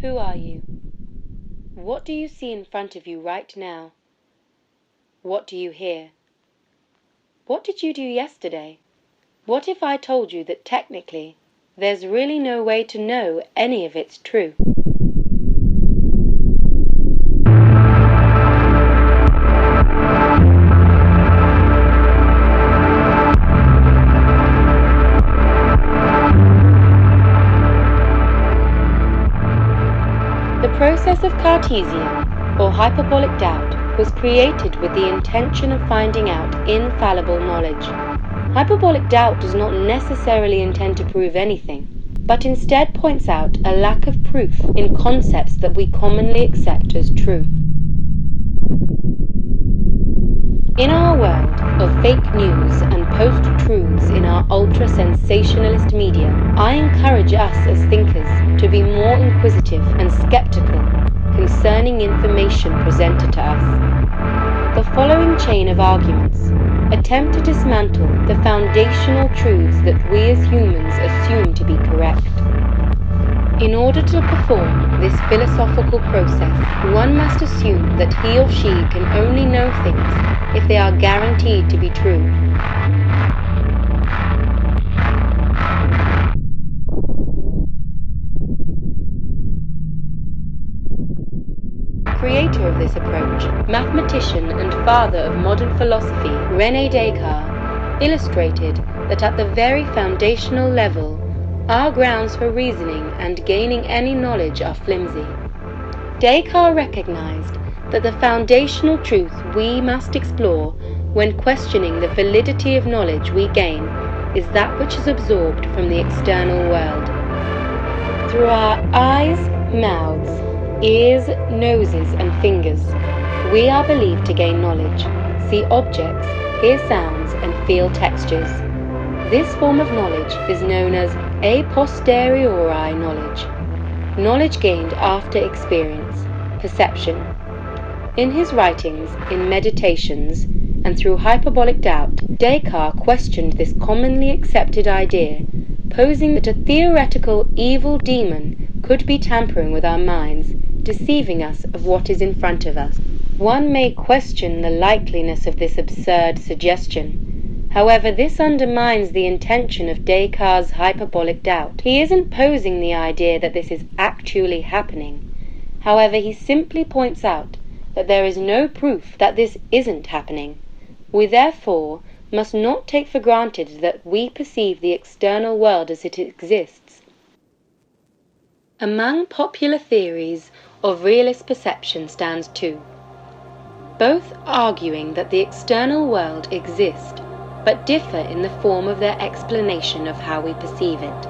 Who are you? What do you see in front of you right now? What do you hear? What did you do yesterday? What if I told you that technically there's really no way to know any of it's true? The process of Cartesian, or hyperbolic doubt, was created with the intention of finding out infallible knowledge. Hyperbolic doubt does not necessarily intend to prove anything, but instead points out a lack of proof in concepts that we commonly accept as true. In our world of fake news and post-truths in our ultra-sensationalist media, I encourage us as thinkers to be more inquisitive and skeptical concerning information presented to us. The following chain of arguments attempt to dismantle the foundational truths that we as humans assume to be correct. In order to perform this philosophical process, one must assume that he or she can only know things if they are guaranteed to be true. Creator of this approach, mathematician and father of modern philosophy, René Descartes, illustrated that at the very foundational level, our grounds for reasoning and gaining any knowledge are flimsy. Descartes recognized that the foundational truth we must explore when questioning the validity of knowledge we gain is that which is absorbed from the external world. Through our eyes, mouths, ears, noses, and fingers, we are believed to gain knowledge, see objects, hear sounds, and feel textures. This form of knowledge is known as a posteriori knowledge gained after experience, perception. In his writings, in Meditations, and through hyperbolic doubt, Descartes questioned this commonly accepted idea, posing that a theoretical evil demon could be tampering with our minds, deceiving us of what is in front of us. One may question the likeliness of this absurd suggestion. However, this undermines the intention of Descartes' hyperbolic doubt. He isn't posing the idea that this is actually happening. However, he simply points out that there is no proof that this isn't happening. We therefore must not take for granted that we perceive the external world as it exists. Among popular theories of realist perception stands two, both arguing that the external world exists, but differ in the form of their explanation of how we perceive it.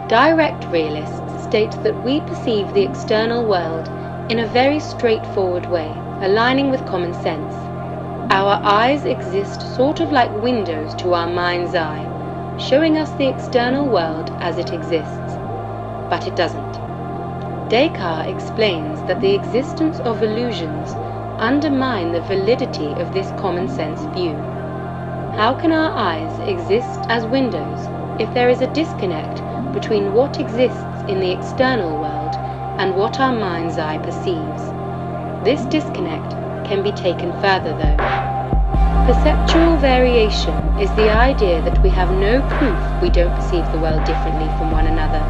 Direct realists state that we perceive the external world in a very straightforward way, aligning with common sense. Our eyes exist sort of like windows to our mind's eye, showing us the external world as it exists. But it doesn't. Descartes explains that the existence of illusions undermine the validity of this common sense view. How can our eyes exist as windows if there is a disconnect between what exists in the external world and what our mind's eye perceives? This disconnect can be taken further though. Perceptual variation is the idea that we have no proof we don't perceive the world differently from one another.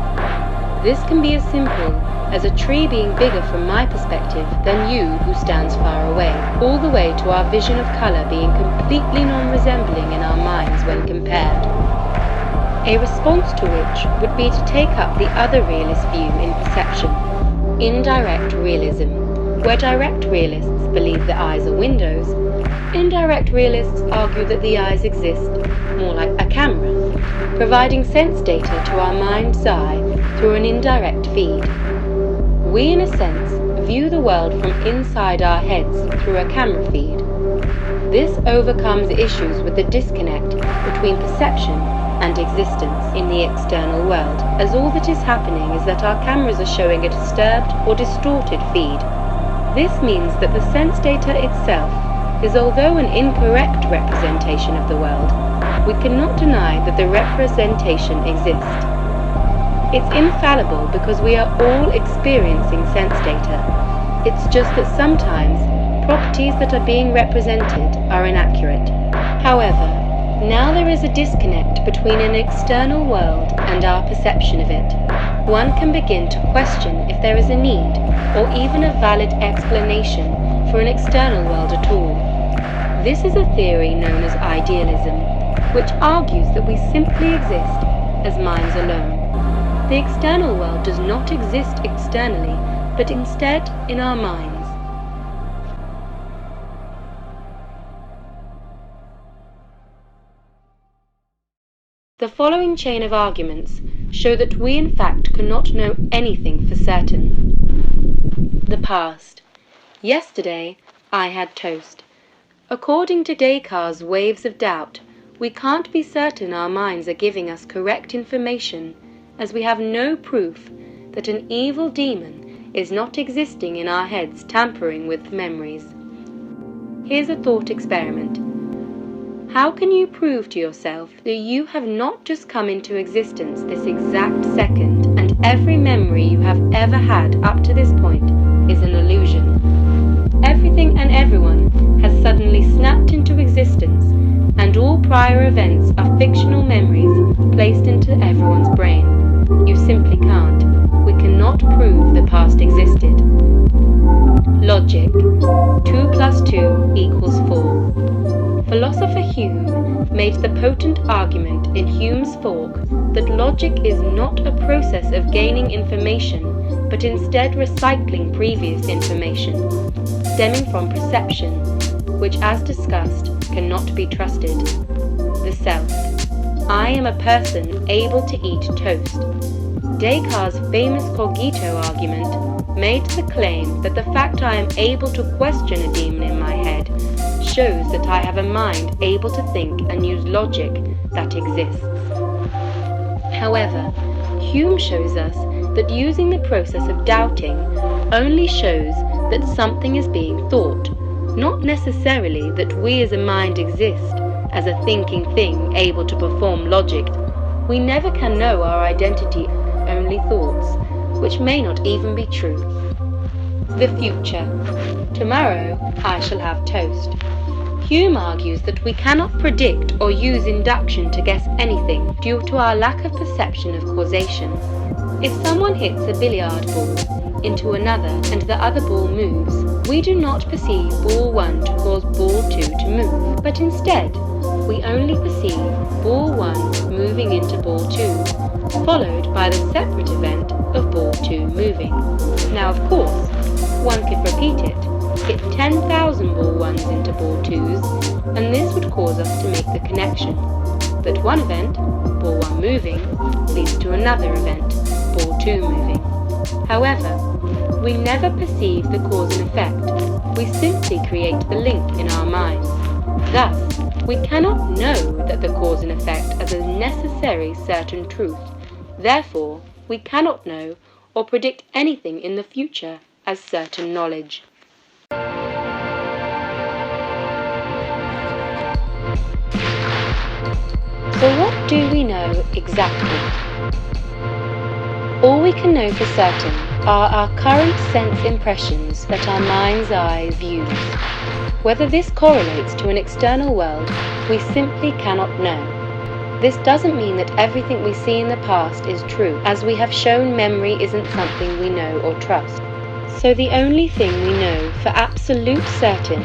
This can be as simple as a tree being bigger from my perspective than you who stands far away, all the way to our vision of colour being completely non-resembling in our minds when compared. A response to which would be to take up the other realist view in perception, indirect realism, where direct realists believe the eyes are windows, indirect realists argue that the eyes exist more like a camera, providing sense data to our mind's eye through an indirect feed. We, in a sense, view the world from inside our heads through a camera feed. This overcomes issues with the disconnect between perception and existence in the external world, as all that is happening is that our cameras are showing a disturbed or distorted feed. This means that the sense data itself is, although an incorrect representation of the world, we cannot deny that the representation exists. It's infallible because we are all experiencing sense data. It's just that sometimes properties that are being represented are inaccurate. However, now there is a disconnect between an external world and our perception of it. One can begin to question if there is a need or even a valid explanation for an external world at all. This is a theory known as idealism, which argues that we simply exist as minds alone. The external world does not exist externally, but instead in our minds. The following chain of arguments show that we in fact cannot know anything for certain. The past. Yesterday, I had toast. According to Descartes' waves of doubt, we can't be certain our minds are giving us correct information, as we have no proof that an evil demon is not existing in our heads tampering with memories. Here's a thought experiment. How can you prove to yourself that you have not just come into existence this exact second and every memory you have ever had up to this point is an illusion? Everything and everyone has suddenly snapped into existence, and all prior events are fictional memories placed into everyone's brain. You simply can't. We cannot prove the past existed. Logic. 2 plus 2 equals 4. Philosopher Hume made the potent argument in Hume's Fork that logic is not a process of gaining information, but instead recycling previous information, stemming from perception, which, as discussed, cannot be trusted. The self. I am a person able to eat toast. Descartes' famous cogito argument made the claim that the fact I am able to question a demon in my head shows that I have a mind able to think and use logic that exists. However, Hume shows us that using the process of doubting only shows that something is being thought, not necessarily that we as a mind exist as a thinking thing able to perform logic. We never can know our identity, only thoughts, which may not even be true. The future. Tomorrow I shall have toast. Hume argues that we cannot predict or use induction to guess anything due to our lack of perception of causation. If someone hits a billiard ball into another and the other ball moves, we do not perceive ball 1 to cause ball 2 to move, but instead we only perceive ball 1 moving into ball 2, followed by the separate event of ball 2 moving. Now of course, one could repeat it, hit 10,000 ball 1s into ball 2s, and this would cause us to make the connection that one event, ball 1 moving, leads to another event, ball 2 moving. However, we never perceive the cause and effect, we simply create the link in our minds. Thus, we cannot know that the cause and effect as a necessary certain truth. Therefore, we cannot know or predict anything in the future as certain knowledge. So what do we know exactly? All we can know for certain are our current sense impressions that our mind's eye views. Whether this correlates to an external world, we simply cannot know. This doesn't mean that everything we see in the past is true, as we have shown memory isn't something we know or trust. So the only thing we know for absolute certain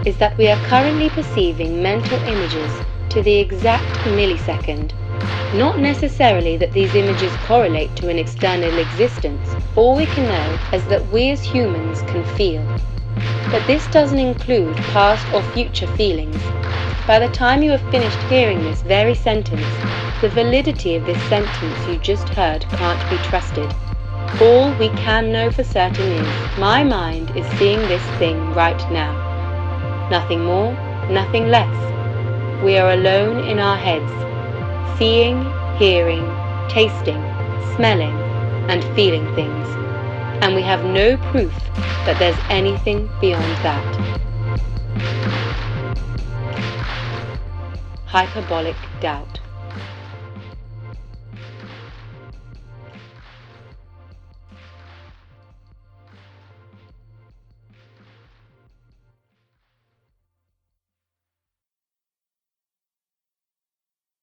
is that we are currently perceiving mental images to the exact millisecond. Not necessarily that these images correlate to an external existence. All we can know is that we as humans can feel. But this doesn't include past or future feelings. By the time you have finished hearing this very sentence, the validity of this sentence you just heard can't be trusted. All we can know for certain is, my mind is seeing this thing right now. Nothing more, nothing less. We are alone in our heads, seeing, hearing, tasting, smelling, and feeling things. And we have no proof that there's anything beyond that. Hyperbolic Doubt.